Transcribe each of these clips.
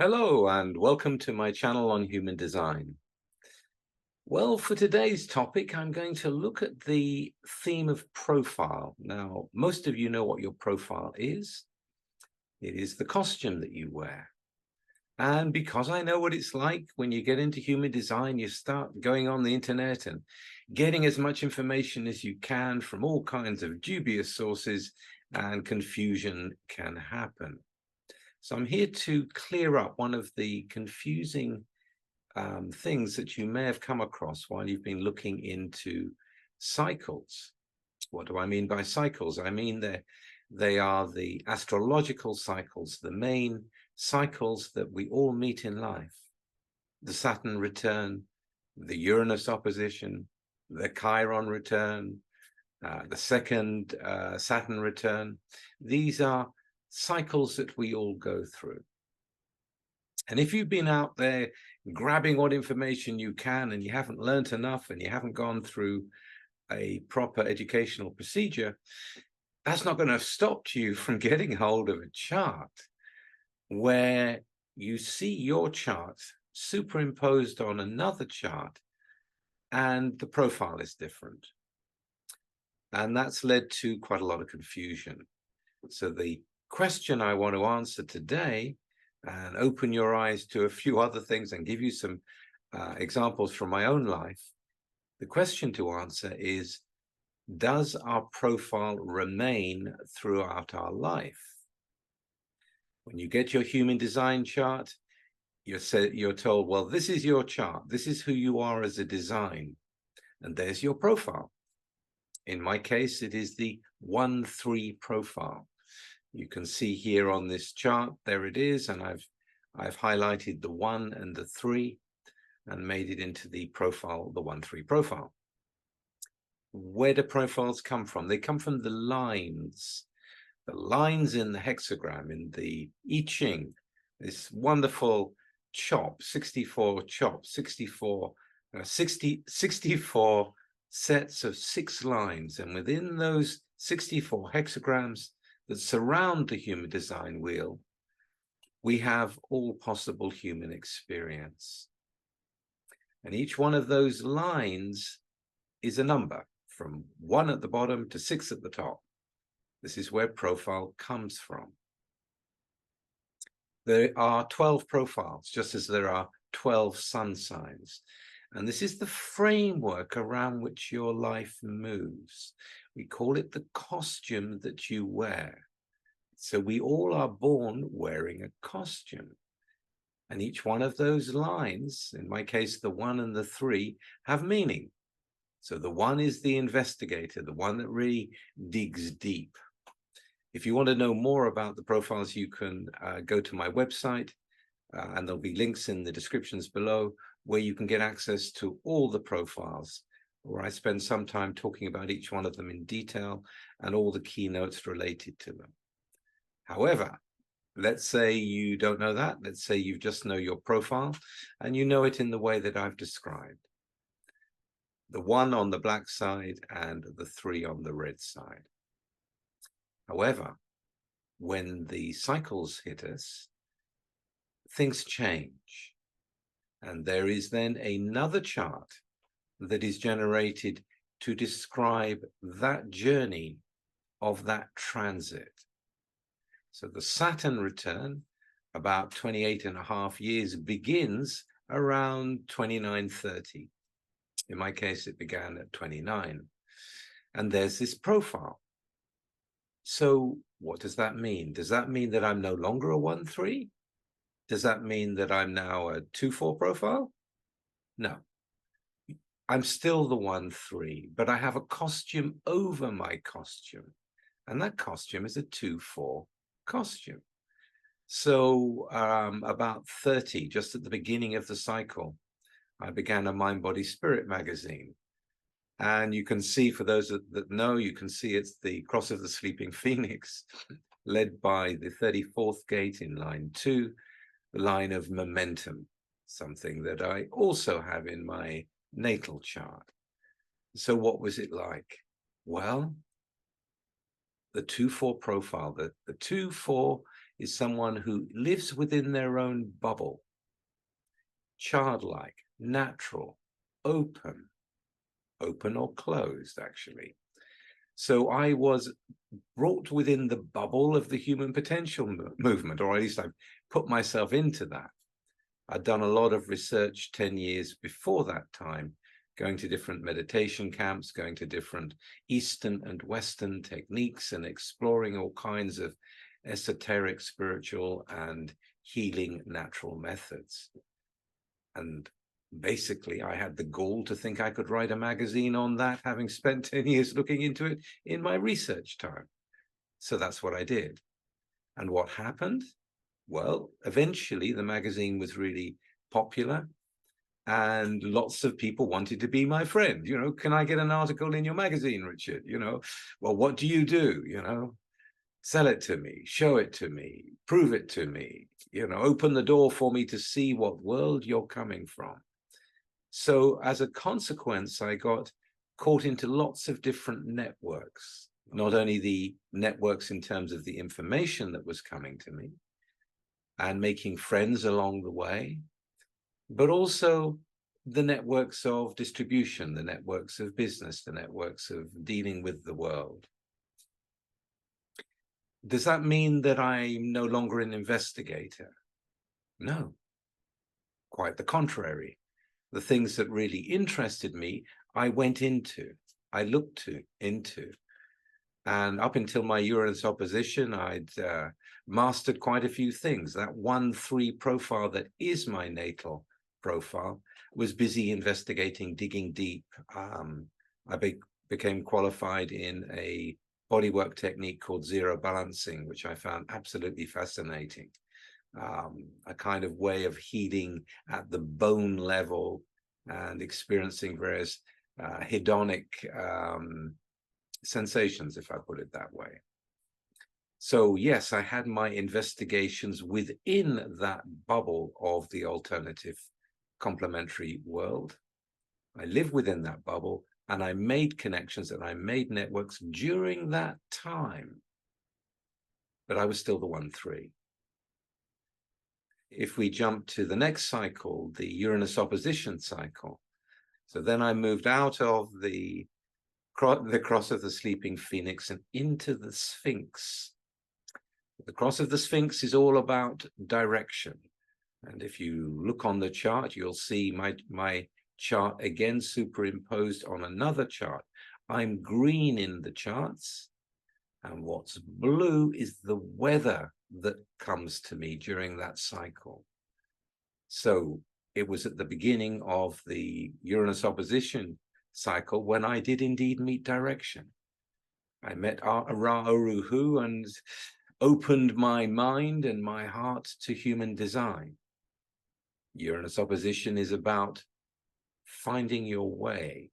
Hello and welcome to my channel on human design. Well, for today's topic, I'm going to look at the theme of profile. Now, most of you know what your profile is. It is the costume that you wear. And because I know what it's like when you get into human design, you start going on the internet and getting as much information as you can from all kinds of dubious sources, and confusion can happen. So I'm here to clear up one of the confusing things that you may have come across while you've been looking into cycles. What do I mean by cycles? I mean they are the astrological cycles, the main cycles that we all meet in life. The Saturn return, the Uranus opposition, the Chiron return, the second Saturn return. These are cycles that we all go through. And if you've been out there grabbing what information you can and you haven't learned enough and you haven't gone through a proper educational procedure, that's not going to have stopped you from getting hold of a chart where you see your chart superimposed on another chart and the profile is different. And that's led to quite a lot of confusion. So the question I want to answer today, and open your eyes to a few other things and give you some examples from my own life. The question to answer is, does our profile remain throughout our life? When you get your human design chart, you're told, well, this is your chart. This is who you are as a design. And there's your profile. In my case, it is the 1-3 profile. You can see here on this chart, there it is, and I've highlighted the 1 and the 3 and made it into the profile, the 1-3 profile. Where do profiles come from? They come from the lines in the hexagram, in the I Ching, this wonderful chop, 64 chop, 64 sets of 6 lines, and within those 64 hexagrams that surround the human design wheel, we have all possible human experience. And each one of those lines is a number from 1 at the bottom to 6 at the top. This is where profile comes from. There are 12 profiles, just as there are 12 sun signs. And this is the framework around which your life moves. We call it the costume that you wear. So we all are born wearing a costume. And each one of those lines, in my case, the 1 and the 3, have meaning. So the 1 is the investigator, the one that really digs deep. If you want to know more about the profiles, you can go to my website, and there'll be links in the descriptions below where you can get access to all the profiles, where I spend some time talking about each one of them in detail and all the keynotes related to them. However, let's say you don't know that. Let's say you just know your profile and you know it in the way that I've described. The 1 on the black side and the 3 on the red side. However, when the cycles hit us, things change. And there is then another chart that is generated to describe that journey of that transit. So the Saturn return, about 28.5 years, begins around 29-30. In my case, it began at 29. And there's this profile. So what does that mean? Does that mean that I'm no longer a 1-3? Does that mean that I'm now a 2-4 profile? No. I'm still the 1-3, but I have a costume over my costume. And that costume is a 2-4 costume. So about 30, just at the beginning of the cycle, I began a Mind, Body, Spirit magazine. And you can see, for those that know, you can see it's the Cross of the Sleeping Phoenix, led by the 34th gate in line 2, the line of momentum, something that I also have in my natal chart. So what was it like? Well, the 2-4 profile, the 2-4 is someone who lives within their own bubble, childlike, natural, open or closed, actually. So I was brought within the bubble of the human potential movement, or at least I put myself into that. I'd done a lot of research 10 years before that time, going to different meditation camps, going to different Eastern and Western techniques, and exploring all kinds of esoteric, spiritual, and healing natural methods. And basically, I had the gall to think I could write a magazine on that, having spent 10 years looking into it in my research time. So that's what I did. And what happened? Well, eventually the magazine was really popular and lots of people wanted to be my friend. You know, can I get an article in your magazine, Richard? You know, well, what do? You know, sell it to me, show it to me, prove it to me, you know, open the door for me to see what world you're coming from. So as a consequence, I got caught into lots of different networks, not only the networks in terms of the information that was coming to me and making friends along the way, but also the networks of distribution, the networks of business, the networks of dealing with the world. Does that mean that I'm no longer an investigator? No, quite the contrary. The things that really interested me, I went into, I looked into. And up until my Uranus opposition, I'd mastered quite a few things. That 1-3 profile that is my natal profile was busy investigating, digging deep. I became qualified in a bodywork technique called zero balancing, which I found absolutely fascinating. A kind of way of healing at the bone level and experiencing various hedonic sensations, if I put it that way. So yes, I had my investigations within that bubble of the alternative complementary world. I lived within that bubble and I made connections and I made networks during that time, but I was still the 1-3. If we jump to the next cycle, the Uranus opposition cycle, so then I moved out of the cross of the sleeping phoenix and into the Sphinx. The cross of the Sphinx is all about direction. And if you look on the chart, you'll see my chart again superimposed on another chart. I'm green in the charts, and what's blue is the weather that comes to me during that cycle. So it was at the beginning of the Uranus opposition cycle when I did indeed meet direction. I met Ra-Uruhu and opened my mind and my heart to human design. Uranus opposition is about finding your way,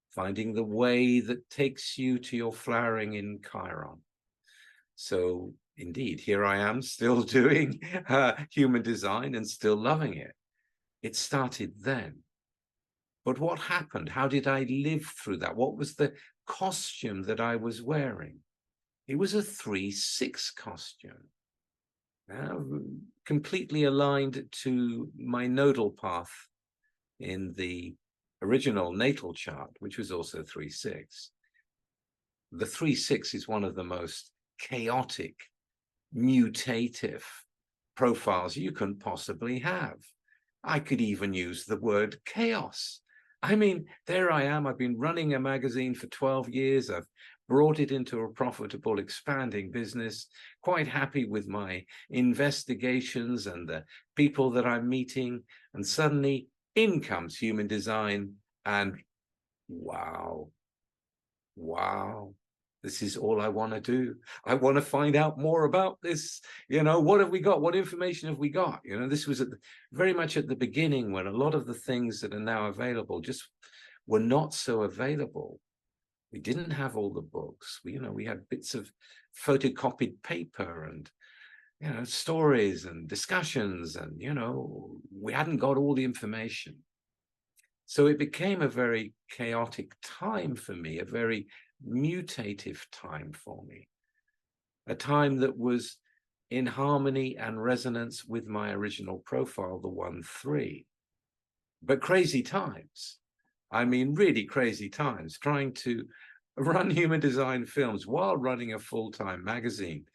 finding the way that takes you to your flowering in Chiron. So indeed, here I am still doing human design and still loving it. It started then. But what happened? How did I live through that? What was the costume that I was wearing? It was a 3-6 costume, completely aligned to my nodal path in the original natal chart, which was also 3-6. The 3-6 is one of the most chaotic, mutative profiles you can possibly have. I could even use the word chaos. I mean, there I am. I've been running a magazine for 12 years. I've brought it into a profitable, expanding business, quite happy with my investigations and the people that I'm meeting. And suddenly in comes human design and wow, this is all I want to do. I want to find out more about this. You know, what have we got? What information have we got? You know, this was very much at the beginning when a lot of the things that are now available just were not so available. We didn't have all the books. We had bits of photocopied paper and, stories and discussions and, we hadn't got all the information. So it became a very chaotic time for me, a very mutative time for me, a time that was in harmony and resonance with my original profile, the 1-3. But crazy times. I mean, really crazy times, trying to run human design films while running a full-time magazine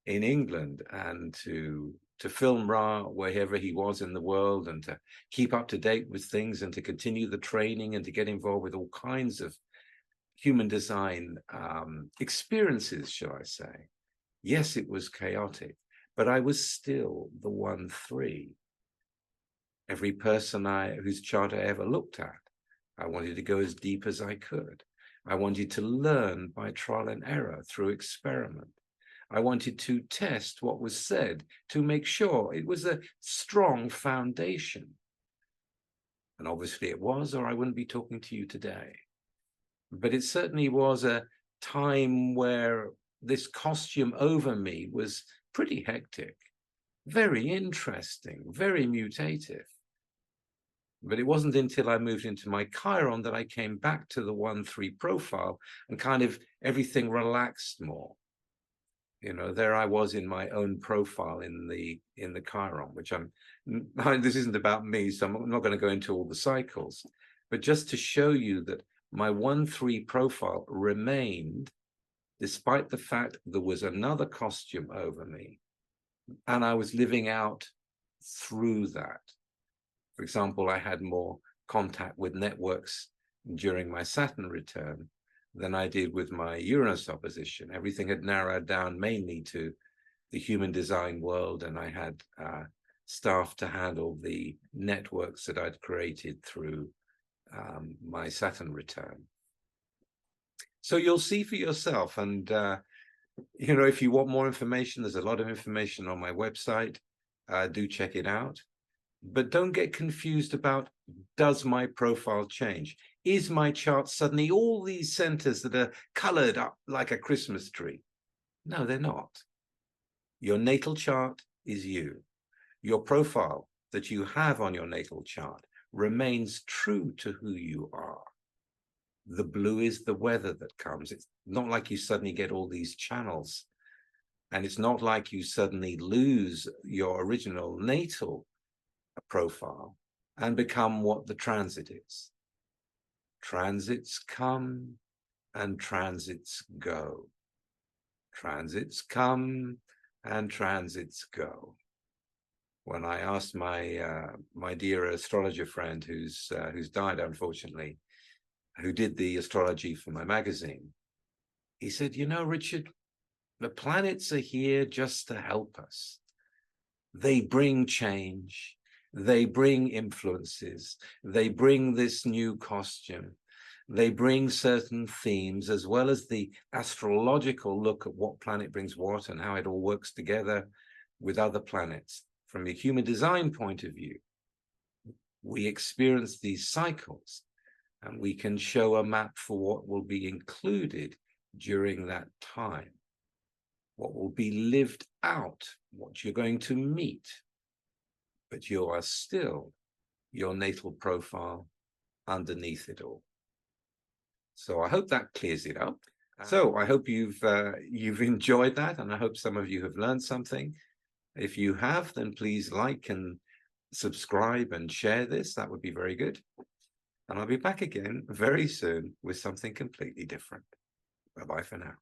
in England, and to film Ra wherever he was in the world, and to keep up to date with things, and to continue the training, and to get involved with all kinds of human design experiences, shall I say. Yes, it was chaotic, but I was still the 1-3. Every person whose chart I ever looked at, I wanted to go as deep as I could. I wanted to learn by trial and error through experiment. I wanted to test what was said to make sure it was a strong foundation. And obviously it was, or I wouldn't be talking to you today. But it certainly was a time where this costume over me was pretty hectic, very interesting, very mutative. But it wasn't until I moved into my Chiron that I came back to the 1-3 profile, and kind of everything relaxed more. You know, there I was in my own profile in the Chiron, which this isn't about me, so I'm not going to go into all the cycles, but just to show you that my 1-3 profile remained, despite the fact there was another costume over me, and I was living out through that. For example, I had more contact with networks during my Saturn return than I did with my Uranus opposition. Everything had narrowed down mainly to the human design world, and I had staff to handle the networks that I'd created through my Saturn return. So you'll see for yourself, and you know, if you want more information, there's a lot of information on my website. Do check it out. But don't get confused about, does my profile change? Is my chart suddenly all these centers that are colored up like a Christmas tree? No, they're not. Your natal chart is you. Your profile that you have on your natal chart remains true to who you are. The blue is the weather that comes. It's not like you suddenly get all these channels. And it's not like you suddenly lose your original natal profile and become what the transit is. Transits come and transits go. Transits come and transits go. When I asked my dear astrologer friend who's died, unfortunately, who did the astrology for my magazine, he said, you know, Richard, the planets are here just to help us. They bring change. They bring influences. They bring this new costume. They bring certain themes, as well as the astrological look at what planet brings what and how it all works together with other planets. From a human design point of view, we experience these cycles, and we can show a map for what will be included during that time, what will be lived out, what you're going to meet. But you are still your natal profile underneath it all. So I hope that clears it up. So I hope you've enjoyed that, and I hope some of you have learned something. If you have, then please like and subscribe and share this. That would be very good. And I'll be back again very soon with something completely different. Bye-bye for now.